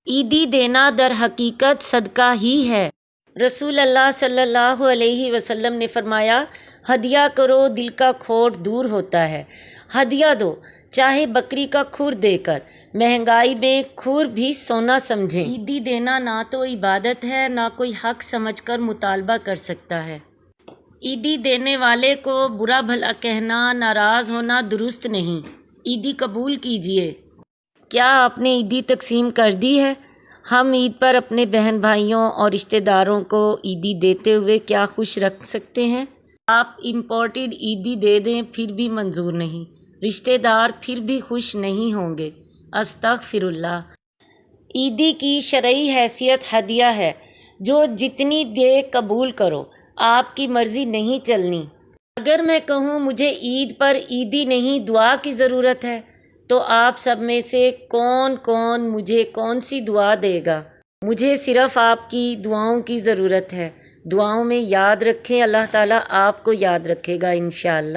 عیدی دینا در حقیقت صدقہ ہی ہے۔ رسول اللہ صلی اللہ علیہ وسلم نے فرمایا، ہدیہ کرو دل کا کھوٹ دور ہوتا ہے۔ ہدیہ دو، چاہے بکری کا کھر دے کر، مہنگائی میں کھر بھی سونا سمجھیں۔ عیدی دینا نہ تو عبادت ہے، نہ کوئی حق سمجھ کر مطالبہ کر سکتا ہے۔ عیدی دینے والے کو برا بھلا کہنا، ناراض ہونا درست نہیں۔ عیدی قبول کیجیے۔ کیا آپ نے عیدی تقسیم کر دی ہے؟ ہم عید پر اپنے بہن بھائیوں اور رشتہ داروں کو عیدی دیتے ہوئے کیا خوش رکھ سکتے ہیں؟ آپ امپورٹڈ عیدی دے دیں پھر بھی منظور نہیں، رشتہ دار پھر بھی خوش نہیں ہوں گے۔ استغفر اللہ۔ عیدی کی شرعی حیثیت ہدیہ ہے، جو جتنی دے قبول کرو، آپ کی مرضی نہیں چلنی۔ اگر میں کہوں مجھے عید پر عیدی نہیں دعا کی ضرورت ہے، تو آپ سب میں سے کون مجھے کون سی دعا دے گا؟ مجھے صرف آپ کی دعاؤں کی ضرورت ہے۔ دعاؤں میں یاد رکھیں، اللہ تعالیٰ آپ کو یاد رکھے گا انشاءاللہ۔